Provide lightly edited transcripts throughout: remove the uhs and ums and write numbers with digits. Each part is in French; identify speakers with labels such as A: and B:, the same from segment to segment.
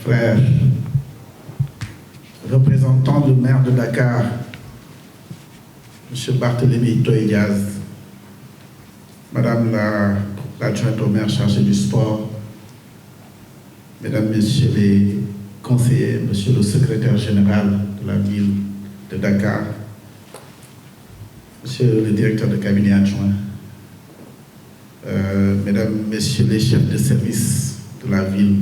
A: frères, représentants du maire de Dakar, M. Barthélémy Toye-Diaz, Madame l'adjointe au maire chargée du sport, Mesdames, Messieurs les conseillers, Monsieur le secrétaire général de la ville de Dakar, Monsieur le directeur de cabinet adjoint, Mesdames, Messieurs les chefs de service de la ville,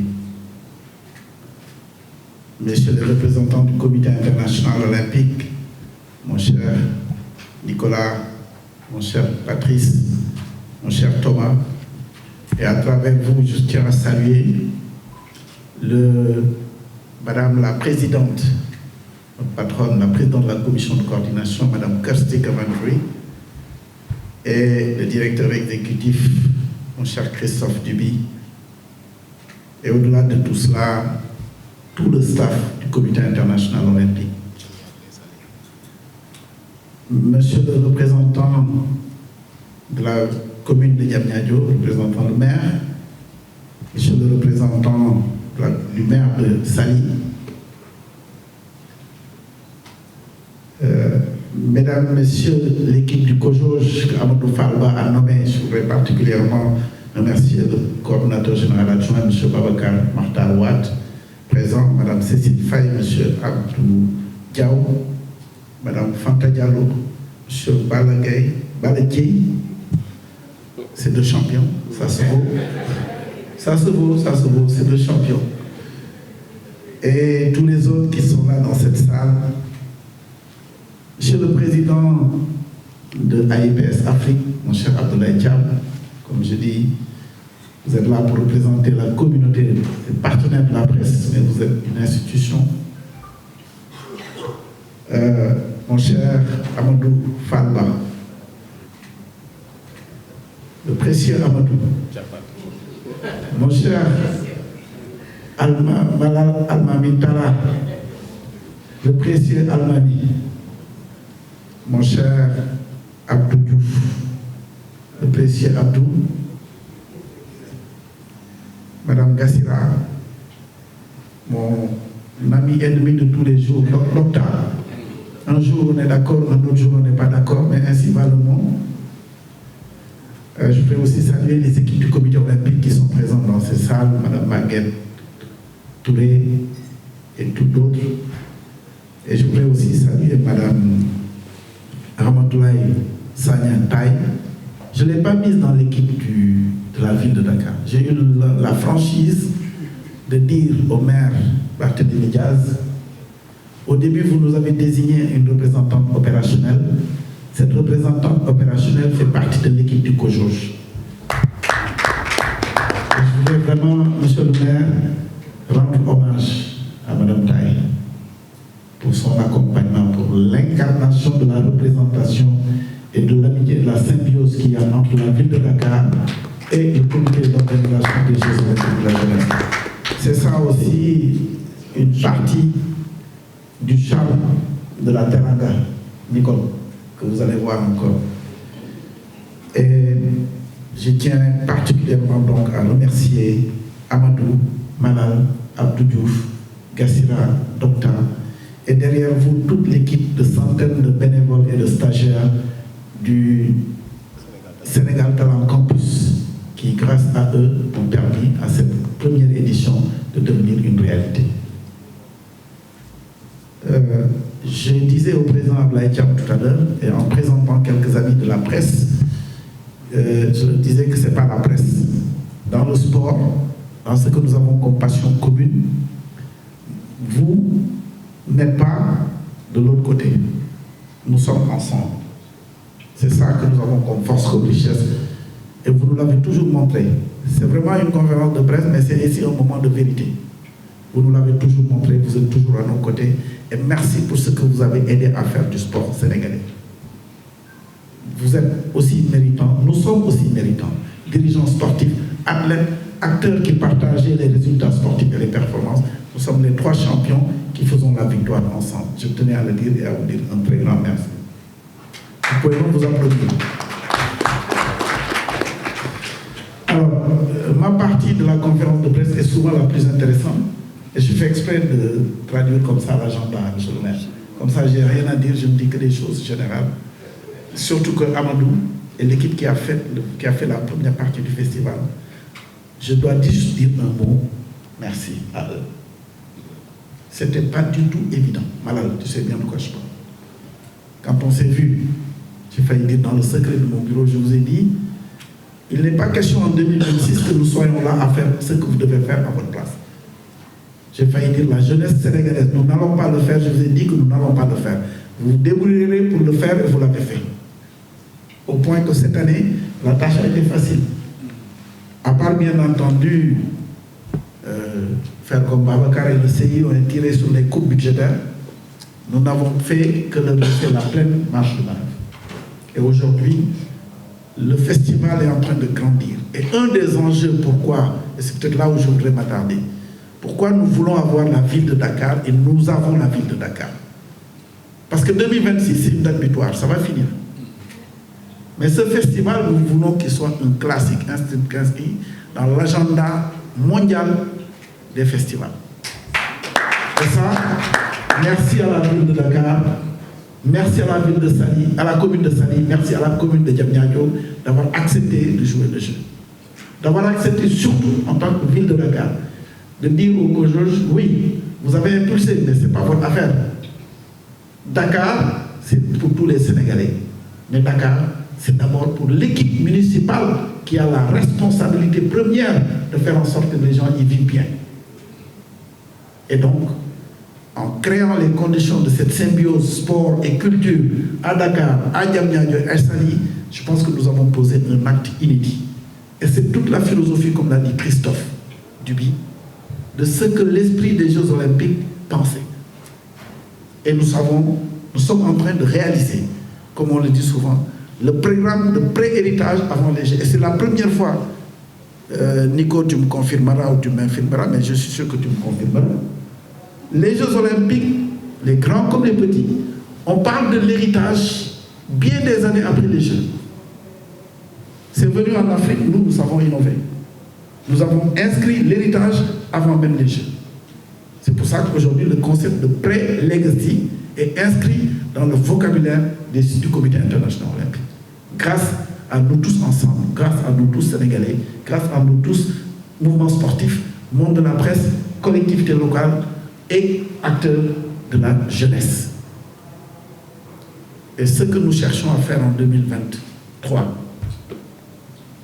A: Messieurs les représentants du Comité international olympique, mon cher Nicolas, mon cher Patrice, mon cher Thomas, et à travers vous, je tiens à saluer Madame la Présidente, notre patronne, la Présidente de la Commission de coordination, Madame Kirsty Coventry, et le directeur exécutif, mon cher Christophe Duby, et au-delà de tout cela, tout le staff du Comité international olympique. Monsieur le représentant de la commune de Diamniadio, représentant le maire, monsieur le représentant du maire de Saly, mesdames, messieurs, l'équipe du COJOJ qu'Amadou Falba a nommé, je voudrais particulièrement remercier le coordonnateur général adjoint, M. Babacar Marta Ouad, présent, Mme Cécile Faye, M. Abdou Diaw, Mme Fanta Diallo, M. Balagay, c'est deux champions, ça se vaut. Ça se vaut, c'est deux champions. Et tous les autres qui sont là dans cette salle, Monsieur le Président de AIPS Afrique, mon cher Abdoulaye Diab, comme je dis, vous êtes là pour représenter la communauté, les partenaires de la presse, mais vous êtes une institution. Mon cher Amadou Falba, le précieux Amadou, mon cher Malal Almami Tala, le précieux Almami, mon cher Abdou Diouf, le précieux Abdou, Madame Gassira, mon ami ennemi de tous les jours, l'Octa. Un jour on est d'accord, un autre jour on n'est pas d'accord, mais ainsi va le monde. Je voudrais aussi saluer les équipes du comité olympique qui sont présentes dans ces salles, Madame Maguette Touré et tout d'autres. Et je voudrais aussi saluer Madame Ramatoulaye Sagna Taï. Je ne l'ai pas mise dans l'équipe de la ville de Dakar. J'ai eu la franchise de dire au maire Barthélémy Diaz, au début vous nous avez désigné une représentante opérationnelle. Cette représentante opérationnelle fait partie de l'équipe du COJOJ. Je voudrais vraiment, monsieur le maire, rendre hommage à Madame Taï pour son accompagnement, pour l'incarnation de la représentation et de l'amitié, de la symbiose qu'il y a entre la ville de Dakar et le comité d'organisation des Jeux olympiques de la jeunesse. C'est ça aussi une partie du charme de la Teranga, Nicole, que vous allez voir encore. Et je tiens particulièrement donc à remercier Amadou, Malal, Abdou Diouf, Gassira, Docta, et derrière vous toute l'équipe de centaines de bénévoles et de stagiaires du Sénégal Talent Campus qui, grâce à eux, ont permis à cette première édition de devenir une réalité. Je disais au président Abdoulaye Diab tout à l'heure, et en présentant quelques amis de la presse, je disais que ce n'est pas la presse. Dans le sport, dans ce que nous avons comme passion commune, vous n'êtes pas de l'autre côté. Nous sommes ensemble. C'est ça que nous avons comme force, comme richesse. Et vous nous l'avez toujours montré. C'est vraiment une conférence de presse, mais c'est ici un moment de vérité. Vous nous l'avez toujours montré, vous êtes toujours à nos côtés. Et merci pour ce que vous avez aidé à faire du sport sénégalais. Vous êtes aussi méritants, nous sommes aussi méritants. Dirigeants sportifs, athlètes, acteurs qui partageaient les résultats sportifs et les performances. Nous sommes les 3 champions qui faisons la victoire ensemble. Je tenais à le dire et à vous dire un très grand merci. Vous pouvez donc vous applaudir. Alors, ma partie de la conférence de presse est souvent la plus intéressante Et je fais exprès de traduire comme ça l'agenda, monsieur le maire. Comme ça, je n'ai rien à dire, je ne dis que des choses générales. Surtout que Amadou et l'équipe qui a fait la première partie du festival, je dois juste dire un mot, merci à eux. Ce n'était pas du tout évident. Malal, tu sais bien de quoi je parle. Quand on s'est vu, j'ai failli dire dans le secret de mon bureau, je vous ai dit, il n'est pas question en 2026 que nous soyons là à faire ce que vous devez faire à votre place. J'ai failli dire la jeunesse sénégalaise, nous n'allons pas le faire, je vous ai dit que nous n'allons pas le faire. Vous vous débrouillerez pour le faire et vous l'avez fait. Au point que cette année, la tâche a été facile. À part bien entendu, faire comme Babacar et le CI ont tiré sur les coupes budgétaires, nous n'avons fait que le laisser la pleine marche de manœuvre. Et aujourd'hui, le festival est en train de grandir. Et un des enjeux, pourquoi, et c'est peut-être là où je voudrais m'attarder, pourquoi nous voulons avoir la ville de Dakar et nous avons la ville de Dakar. Parce que 2026, c'est une date butoir, ça va finir. Mais ce festival, nous voulons qu'il soit un classique, inscrit dans l'agenda mondial des festivals. Et ça, merci à la ville de Dakar, merci à la ville de Saly, à la commune de Saly, merci à la commune de Diamniadio d'avoir accepté de jouer le jeu. D'avoir accepté surtout en tant que ville de Dakar, de dire aux Cojoj, oui, vous avez impulsé, mais ce n'est pas votre affaire. Dakar, c'est pour tous les Sénégalais. Mais Dakar, c'est d'abord pour l'équipe municipale qui a la responsabilité première de faire en sorte que les gens y vivent bien. Et donc, en créant les conditions de cette symbiose sport et culture à Dakar, à Diamniadio et à Saly, je pense que nous avons posé un acte inédit. Et c'est toute la philosophie, comme l'a dit Christophe Duby, de ce que l'esprit des Jeux Olympiques pensait. Et nous sommes en train de réaliser, comme on le dit souvent, le programme de pré-héritage avant les Jeux. Et c'est la première fois, Nico, tu me confirmeras ou tu m'infirmeras, mais je suis sûr que tu me confirmeras. Les Jeux Olympiques, les grands comme les petits, on parle de l'héritage bien des années après les Jeux. C'est venu en Afrique, nous avons innové. Nous avons inscrit l'héritage avant même les Jeux. C'est pour ça qu'aujourd'hui, le concept de pré-legacy est inscrit dans le vocabulaire du Comité international olympique. Grâce à nous tous ensemble, grâce à nous tous Sénégalais, grâce à nous tous, mouvements sportifs, monde de la presse, collectivités locales et acteurs de la jeunesse. Et ce que nous cherchons à faire en 2023,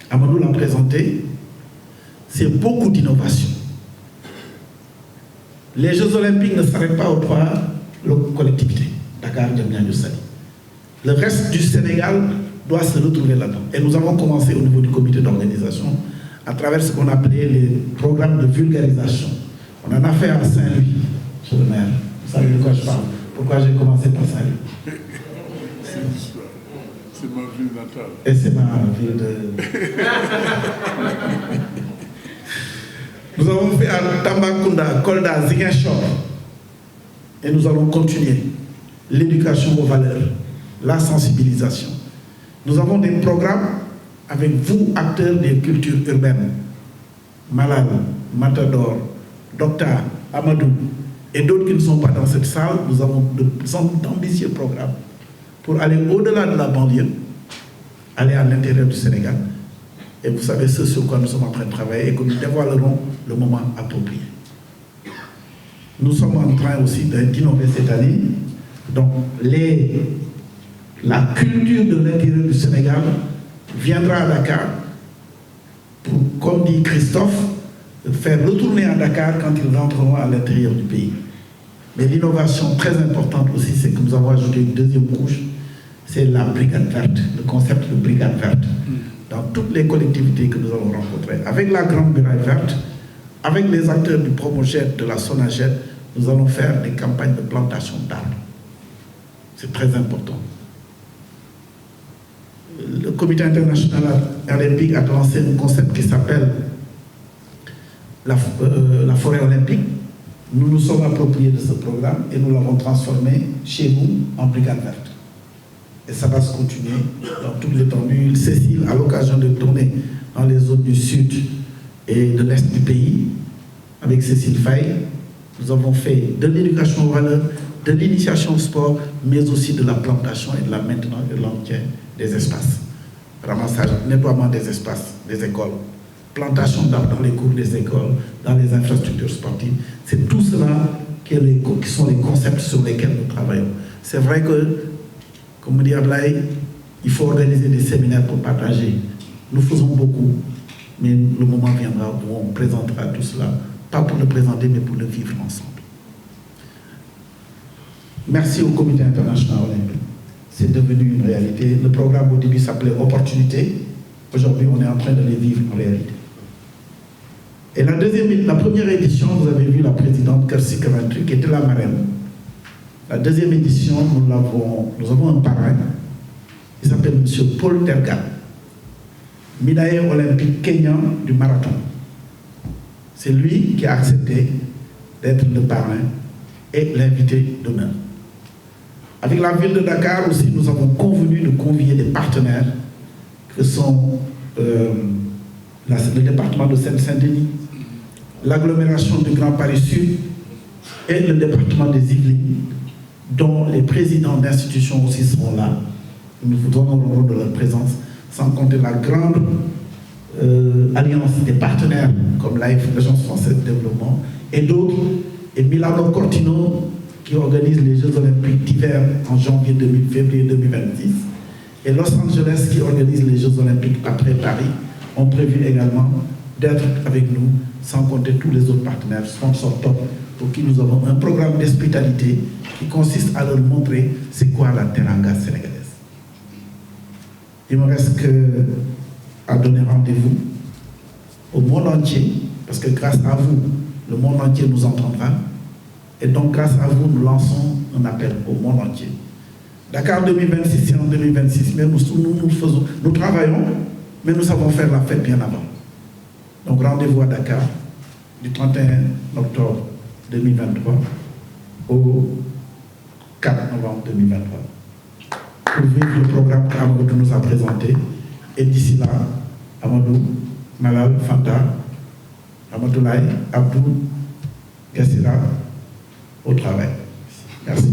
A: Amadou l'a présenté, c'est beaucoup d'innovation. Les Jeux Olympiques ne s'arrêtent pas aux trois collectivités, Dakar, Diamniadio, Saly. Le reste du Sénégal doit se retrouver là-dedans. Et nous avons commencé au niveau du comité d'organisation à travers ce qu'on appelait les programmes de vulgarisation. On en a fait à Saint-Louis, monsieur le maire. Vous savez de quoi je parle. Pourquoi j'ai commencé par Saint-Louis?
B: C'est ma ville natale.
A: Et c'est ma ville de... Nous avons fait à Tambacounda, Kolda, Ziguinchor. Et nous allons continuer. L'éducation aux valeurs, la sensibilisation. Nous avons des programmes avec vous, acteurs des cultures urbaines. Malal, Matador, Docta, Amadou et d'autres qui ne sont pas dans cette salle. Nous avons d'ambitieux programmes pour aller au-delà de la banlieue, aller à l'intérieur du Sénégal. Et vous savez ce sur quoi nous sommes en train de travailler et que nous dévoilerons le moment approprié. Nous sommes en train aussi d'innover cette année. Donc, la culture de l'intérieur du Sénégal viendra à Dakar pour, comme dit Christophe, faire retourner à Dakar quand ils rentreront à l'intérieur du pays. Mais l'innovation très importante aussi, c'est que nous avons ajouté une deuxième couche, c'est la brigade verte, le concept de brigade verte. Dans toutes les collectivités que nous allons rencontrer, avec la grande muraille verte, avec les acteurs du Promoged, de la Sonaged, nous allons faire des campagnes de plantation d'arbres. C'est très important. Le Comité international olympique a lancé un concept qui s'appelle la forêt olympique. Nous nous sommes appropriés de ce programme et nous l'avons transformé chez nous en brigade verte. Et ça va se continuer dans toute l'étendue. Cécile, à l'occasion de tourner dans les zones du sud et de l'est du pays, avec Cécile Faye, Nous avons fait de l'éducation aux valeurs, de l'initiation au sport, mais aussi de la plantation et de la maintenance et de l'entretien des espaces. Ramassage, nettoiement des espaces, des écoles, plantation d'arbres dans les cours des écoles, dans les infrastructures sportives. C'est tout cela qui sont les concepts sur lesquels nous travaillons. C'est vrai que, comme dit Ablaye, il faut organiser des séminaires pour partager. Nous faisons beaucoup, mais le moment viendra où on présentera tout cela, pas pour le présenter, mais pour le vivre ensemble. Merci au Comité international olympique. C'est devenu une réalité. Le programme au début s'appelait Opportunité. Aujourd'hui, on est en train de les vivre en réalité. Et la première édition, vous avez vu la présidente Kersi Coventry, qui était la marraine. La deuxième édition, nous avons un parrain. Il s'appelle M. Paul Terga, médaillé olympique kenyan du marathon. C'est lui qui a accepté d'être le parrain et l'invité d'honneur. Avec la ville de Dakar aussi, nous avons convenu de convier des partenaires que sont le département de Seine-Saint-Denis, l'agglomération du Grand Paris Sud et le département des Yvelines, dont les présidents d'institutions aussi seront là. Nous vous honorons de leur présence, sans compter la grande alliance des partenaires comme l'Agence française de développement et d'autres, et Milano Cortino qui organise les Jeux olympiques d'hiver en février 2026, et Los Angeles qui organise les Jeux olympiques après Paris, ont prévu également d'être avec nous, sans compter tous les autres partenaires, sponsors top, pour qui nous avons un programme d'hospitalité qui consiste à leur montrer c'est quoi la teranga sénégalaise. Il ne me reste qu'à donner rendez-vous au monde entier, parce que grâce à vous, le monde entier nous entendra. Et donc, grâce à vous, nous lançons un appel au monde entier. Dakar 2026, c'est en 2026, mais nous travaillons, mais nous savons faire la fête bien avant. Donc, rendez-vous à Dakar du 31 octobre 2023 au 4 novembre 2023. Pour vivre le programme qu'Amadou nous a présenté. Et d'ici là, Amadou, Malal, Fanta, Amadoulaye, Abdou, Gassira, au travail. Merci.